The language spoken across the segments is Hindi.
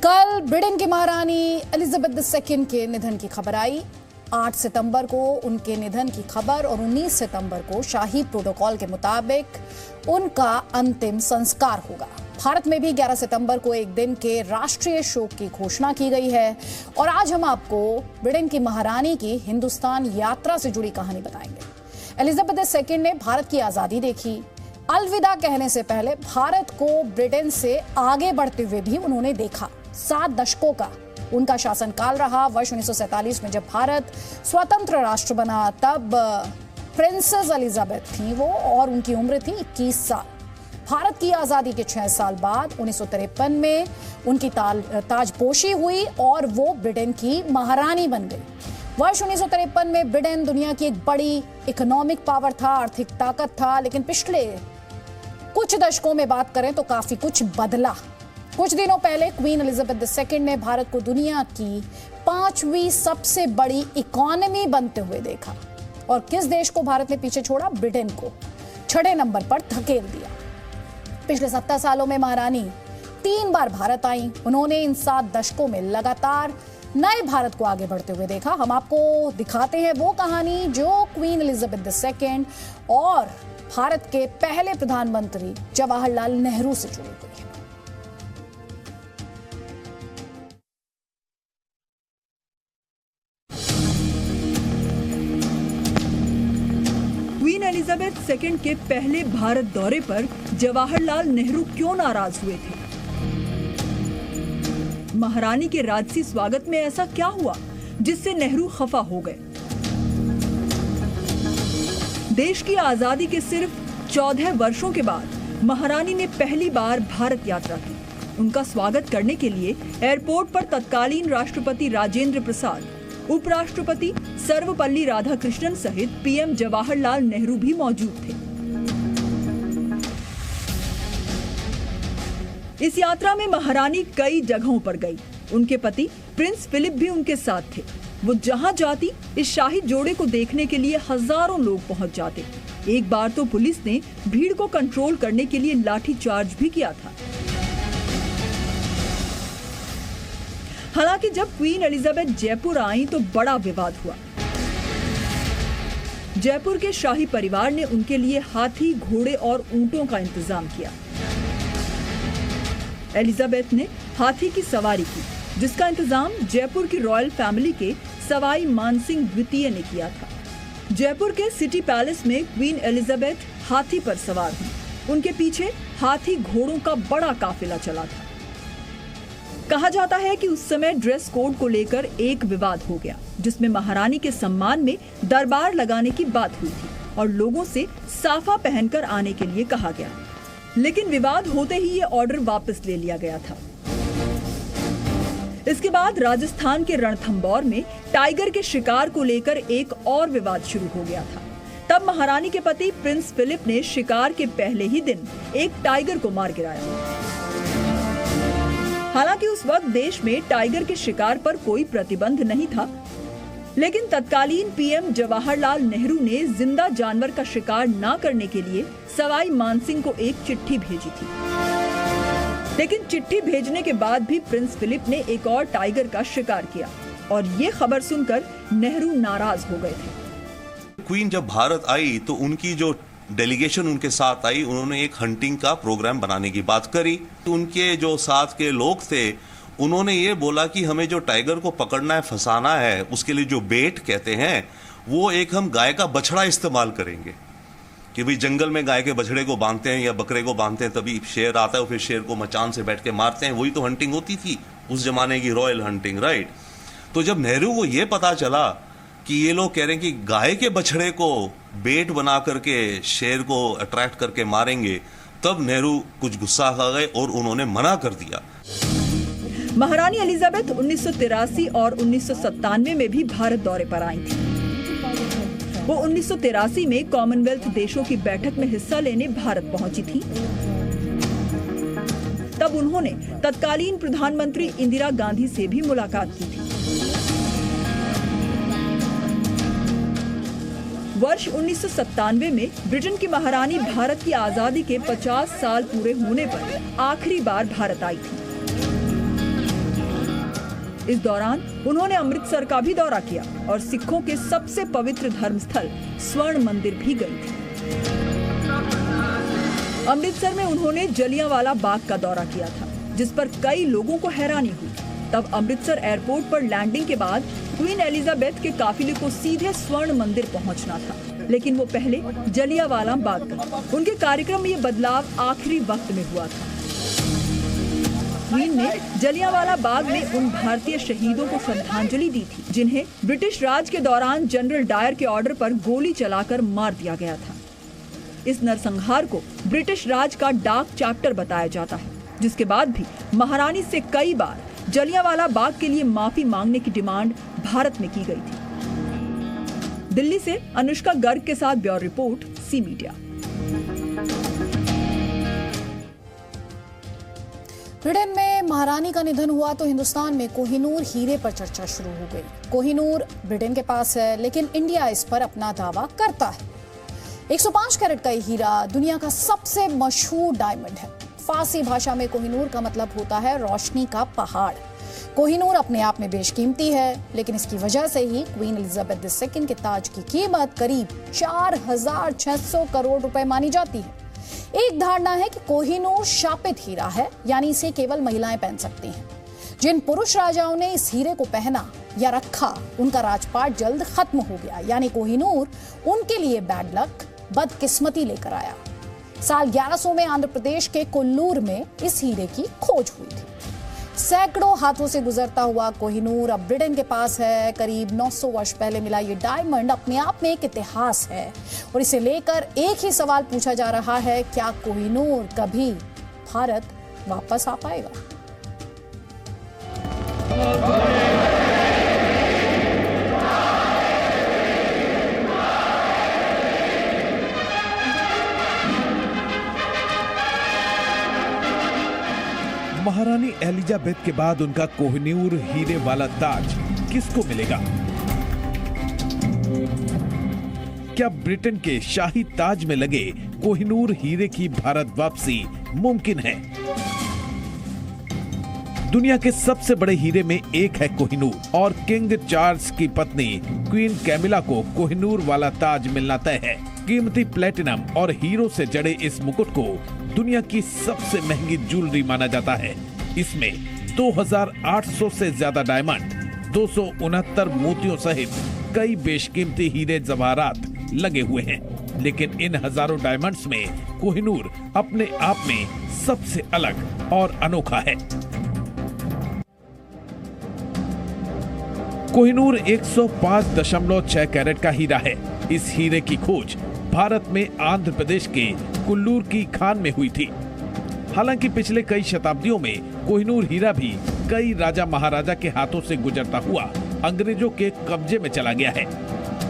कल ब्रिटेन की महारानी एलिजाबेथ II के निधन की खबर आई। 8 सितंबर को उनके निधन की खबर और 19 सितंबर को शाही प्रोटोकॉल के मुताबिक उनका अंतिम संस्कार होगा। भारत में भी 11 सितंबर को एक दिन के राष्ट्रीय शोक की घोषणा की गई है। और आज हम आपको ब्रिटेन की महारानी की हिंदुस्तान यात्रा से जुड़ी कहानी बताएंगे। एलिजाबेथ II ने भारत की आजादी देखी। अलविदा कहने से पहले भारत को ब्रिटेन से आगे बढ़ते हुए भी उन्होंने देखा। 7 दशकों का उनका शासनकाल रहा। वर्ष 1947 में जब भारत स्वतंत्र राष्ट्र बना तब प्रिंसेस एलिजाबेथ थी वो और उनकी उम्र थी 21 साल। भारत की आजादी के 6 साल बाद 1953 में उनकी ताजपोशी हुई और वो ब्रिटेन की महारानी बन गई। वर्ष 1953 में ब्रिटेन दुनिया की एक बड़ी इकोनॉमिक पावर था, आर्थिक ताकत था, लेकिन पिछले कुछ दशकों में बात करें तो काफी कुछ बदला। कुछ दिनों पहले क्वीन एलिजाबेथ II ने भारत को दुनिया की 5वीं सबसे बड़ी इकोनॉमी बनते हुए देखा। और किस देश को भारत ने पीछे छोड़ा? ब्रिटेन को 6ठे नंबर पर धकेल दिया। पिछले 70 सालों में महारानी 3 बार भारत आई। उन्होंने इन 7 दशकों में लगातार नए भारत को आगे बढ़ते हुए देखा। हम आपको दिखाते हैं वो कहानी जो क्वीन एलिजाबेथ II और भारत के पहले प्रधानमंत्री जवाहरलाल नेहरू से जुड़ी हुई है। क्वीन एलिजाबेथ II के पहले भारत दौरे पर जवाहरलाल नेहरू क्यों नाराज हुए थे? महारानी के राजसी स्वागत में ऐसा क्या हुआ जिससे नेहरू खफा हो गए? देश की आजादी के सिर्फ 14 वर्षों के बाद महारानी ने पहली बार भारत यात्रा की। उनका स्वागत करने के लिए एयरपोर्ट पर तत्कालीन राष्ट्रपति राजेंद्र प्रसाद, उपराष्ट्रपति सर्वपल्ली राधाकृष्णन सहित पीएम जवाहरलाल नेहरू भी मौजूद थे। इस यात्रा में महारानी कई जगहों पर गई। उनके पति प्रिंस फिलिप भी उनके साथ थे। वो जहां जाती इस शाही जोड़े को देखने के लिए हजारों लोग पहुंच जाते। एक बार तो पुलिस ने भीड़ को कंट्रोल करने के लिए लाठी चार्ज भी किया था। हालांकि जब क्वीन एलिजाबेथ जयपुर आई तो बड़ा विवाद हुआ। जयपुर के शाही परिवार ने उनके लिए हाथी, घोड़े और ऊंटों का इंतजाम किया। एलिजाबेथ ने हाथी की सवारी की, जिसका इंतजाम जयपुर की रॉयल फैमिली के सवाई मानसिंह द्वितीय ने किया था। जयपुर के सिटी पैलेस में क्वीन एलिजाबेथ हाथी पर सवार हुई। उनके पीछे हाथी घोड़ों का बड़ा काफिला चला था। कहा जाता है कि उस समय ड्रेस कोड को लेकर एक विवाद हो गया, जिसमें महारानी के सम्मान में दरबार लगाने की बात हुई थी और लोगों से साफा पहनकर आने के लिए कहा गया। लेकिन विवाद होते ही ये ऑर्डर वापस ले लिया गया था। इसके बाद राजस्थान के रणथंभौर में टाइगर के शिकार को लेकर एक और विवाद शुरू हो गया था। तब महारानी के पति प्रिंस फिलिप ने शिकार के पहले ही दिन एक टाइगर को मार गिराया। हालांकि उस वक्त देश में टाइगर के शिकार पर कोई प्रतिबंध नहीं था, लेकिन तत्कालीन पीएम जवाहरलाल नेहरू ने जिंदा जानवर का शिकार न करने के लिए सवाई मानसिंह को एक चिट्ठी भेजी थी। लेकिन चिट्ठी भेजने के बाद भी प्रिंस फिलिप ने एक और टाइगर का शिकार किया और ये खबर सुनकर नेहरू नाराज हो गए थे। क्वीन जब भारत आई तो उनकी जो डेलीगेशन उनके साथ आई, उन्होंने एक हंटिंग का प्रोग्राम बनाने की बात करी। उनके जो साथ के लोग थे उन्होंने ये बोला कि हमें जो टाइगर को पकड़ना है, फंसाना है, उसके लिए जो बेट कहते हैं वो एक हम गाय का बछड़ा इस्तेमाल करेंगे कि भाई जंगल में गाय के बछड़े को बांधते हैं या बकरे को बांधते हैं, तभी शेर आता है, फिर शेर को मचान से बैठ के मारते हैं। वही तो हंटिंग होती थी उस जमाने की, रॉयल हंटिंग, राइट। तो जब नेहरू को ये पता चला कि ये लोग कह रहे हैं कि गाय के बछड़े को बेट बना करके शेर को अट्रैक्ट करके मारेंगे, तब नेहरू कुछ गुस्सा खा गए और उन्होंने मना कर दिया। महारानी एलिजाबेथ 1983 और 1997 में भी भारत दौरे पर आई थी। वो 1983 में कॉमनवेल्थ देशों की बैठक में हिस्सा लेने भारत पहुंची थी। तब उन्होंने तत्कालीन प्रधानमंत्री इंदिरा गांधी से भी मुलाकात की थी। वर्ष 1997 में ब्रिटेन की महारानी भारत की आजादी के 50 साल पूरे होने पर आखिरी बार भारत आई थी। इस दौरान उन्होंने अमृतसर का भी दौरा किया और सिखों के सबसे पवित्र धर्मस्थल स्वर्ण मंदिर भी गई थी। अमृतसर में उन्होंने जलियांवाला बाग का दौरा किया था, जिस पर कई लोगों को हैरानी हुई। तब अमृतसर एयरपोर्ट पर लैंडिंग के बाद क्वीन एलिजाबेथ के काफिले को सीधे स्वर्ण मंदिर पहुंचना था, लेकिन वो पहले जलियांवाला बाग गए। उनके कार्यक्रम में ये बदलाव आखिरी वक्त में हुआ था। क्वीन ने जलियांवाला बाग में उन भारतीय शहीदों को श्रद्धांजलि दी थी जिन्हें ब्रिटिश राज के दौरान जनरल डायर के ऑर्डर पर गोली चलाकर मार दिया गया था। इस नरसंहार को ब्रिटिश राज का डार्क चैप्टर बताया जाता है, जिसके बाद भी महारानी से कई बार जलियांवाला बाग के लिए माफी मांगने की डिमांड भारत में की गई थी। दिल्ली से अनुष्का गर्ग के साथ bureau report, C media. Britain में महारानी का निधन हुआ तो हिंदुस्तान में कोहिनूर हीरे पर चर्चा शुरू हो गई। कोहिनूर ब्रिटेन के पास है, लेकिन इंडिया इस पर अपना दावा करता है। 105 कैरेट का हीरा दुनिया का सबसे मशहूर डायमंड है। फारसी भाषा में कोहिनूर का मतलब होता है रोशनी का पहाड़। कोहिनूर अपने आप में बेशकीमती है, लेकिन इसकी वजह से ही क्वीन एलिजाबेथ II के ताज की कीमत करीब 4600 करोड़ रुपए मानी जाती है। एक धारणा है कि कोहिनूर शापित हीरा है, यानी इसे केवल महिलाएं पहन सकती हैं। जिन पुरुष राजाओं ने इस हीरे को पहना या रखा, उनका राजपाट जल्द खत्म हो गया, यानी कोहिनूर उनके लिए बैड लक, बदकिस्मती लेकर आया। साल 1100 में आंध्र प्रदेश के कोल्लूर में इस हीरे की खोज हुई थी। सैकड़ों हाथों से गुजरता हुआ कोहिनूर अब ब्रिटेन के पास है। करीब 900 वर्ष पहले मिला ये डायमंड अपने आप में एक इतिहास है, और इसे लेकर एक ही सवाल पूछा जा रहा है, क्या कोहिनूर कभी भारत वापस आ पाएगा? महारानी एलिजाबेथ के बाद उनका कोहिनूर हीरे वाला ताज किसको मिलेगा? क्या ब्रिटेन के शाही ताज में लगे कोहिनूर हीरे की भारत वापसी मुमकिन है? दुनिया के सबसे बड़े हीरे में एक है कोहिनूर, और किंग चार्ल्स की पत्नी क्वीन कैमिला को कोहिनूर वाला ताज मिलना तय है। कीमती प्लेटिनम और हीरो से जड़े इस मुकुट को दुनिया की सबसे महंगी ज्वेलरी माना जाता है। इसमें 2800 से ज्यादा डायमंड, 269 मोतियों सहित कई बेशकीमती हीरे जवाहरात लगे हुए हैं। लेकिन इन हजारों डायमंड्स में कोहिनूर अपने आप में सबसे अलग और अनोखा है। कोहिनूर 105.6 कैरेट का हीरा है। इस हीरे की खोज भारत में आंध्र प्रदेश के कोल्लूर की खान में हुई थी। हालांकि पिछले कई शताब्दियों में कोहिनूर हीरा भी कई राजा महाराजा के हाथों से गुजरता हुआ अंग्रेजों के कब्जे में चला गया है।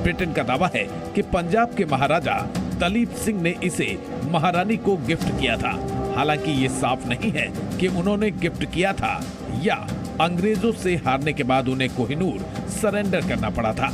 ब्रिटेन का दावा है कि पंजाब के महाराजा दलीप सिंह ने इसे महारानी को गिफ्ट किया था। हालांकि ये साफ नहीं है कि उन्होंने गिफ्ट किया था या अंग्रेजों से हारने के बाद उन्हें कोहिनूर सरेंडर करना पड़ा था।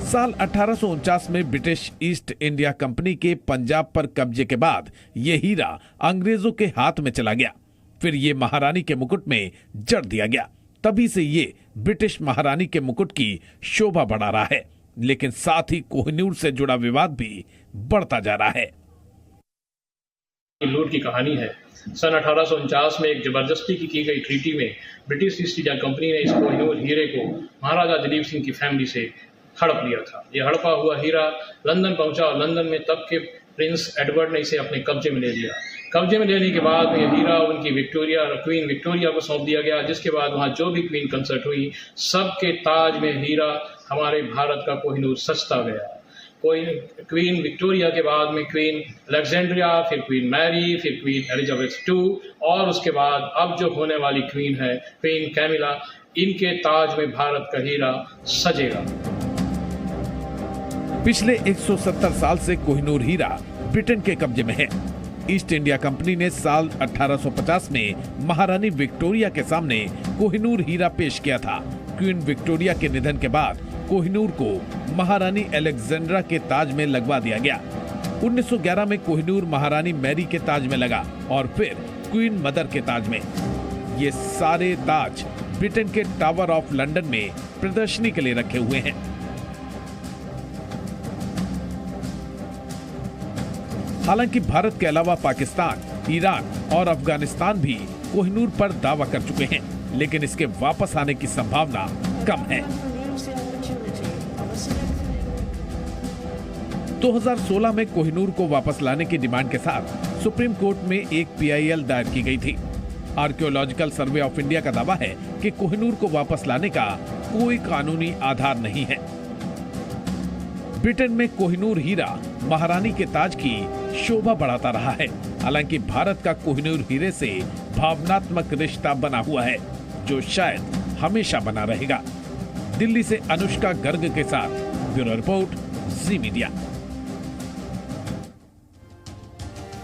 साल 1849 में ब्रिटिश ईस्ट इंडिया कंपनी के पंजाब पर कब्जे के बाद यह हीरा अंग्रेजों के हाथ में चला गया। फिर ये महारानी के मुकुट में जड़ दिया गया। तभी से ये ब्रिटिश महारानी के मुकुट की शोभा बढ़ा रहा है। लेकिन साथ ही कोहिनूर से जुड़ा विवाद भी बढ़ता जा रहा है। लूट की कहानी है। सन 1849 में एक जबरदस्ती की गई ट्रीटी में ब्रिटिश ईस्ट इंडिया कंपनी ने इस कोहिनूर हीरे को महाराजा दलीप सिंह की फैमिली से हड़प लिया था। यह हड़पा हुआ हीरा लंदन पहुंचा और लंदन में तब के प्रिंस एडवर्ड ने इसे अपने कब्जे में ले लिया। कब्जे में लेने के बाद यह हीरा उनकी क्वीन विक्टोरिया को सौंप दिया गया, जिसके बाद वहां जो भी क्वीन कंसर्ट हुई सबके ताज में हीरा हमारे भारत का कोहिनूर सजता गया। क्वीन विक्टोरिया के बाद में क्वीन अलेक्जेंड्रिया, फिर क्वीन मैरी, फिर क्वीन एलिजाबेथ II, और उसके बाद अब जो होने वाली क्वीन है क्वीन कैमिला, इनके ताज में भारत का हीरा सजेगा। पिछले 170 साल से कोहिनूर हीरा ब्रिटेन के कब्जे में है। ईस्ट इंडिया कंपनी ने साल 1850 में महारानी विक्टोरिया के सामने कोहिनूर हीरा पेश किया था। क्वीन विक्टोरिया के निधन के बाद कोहिनूर को महारानी अलेक्जेंड्रा के ताज में लगवा दिया गया। 1911 में कोहिनूर महारानी मैरी के ताज में लगा और फिर क्वीन मदर के ताज में। ये सारे ताज ब्रिटेन के टावर ऑफ लंदन में प्रदर्शनी के लिए रखे हुए हैं। हालांकि भारत के अलावा पाकिस्तान, ईरान और अफगानिस्तान भी कोहिनूर पर दावा कर चुके हैं, लेकिन इसके वापस आने की संभावना कम है। 2016 में कोहिनूर को वापस लाने की डिमांड के साथ सुप्रीम कोर्ट में एक PIL दायर की गई थी। आर्कियोलॉजिकल सर्वे ऑफ इंडिया का दावा है कि कोहिनूर को वापस लाने का कोई कानूनी आधार नहीं है। ब्रिटेन में कोहिनूर हीरा महारानी के ताज की शोभा बढ़ाता रहा है। हालांकि भारत का कोहिनूर हीरे से भावनात्मक रिश्ता बना हुआ है, जो शायद हमेशा बना रहेगा। दिल्ली से अनुष्का गर्ग के साथ ब्यूरो रिपोर्ट, जी मीडिया।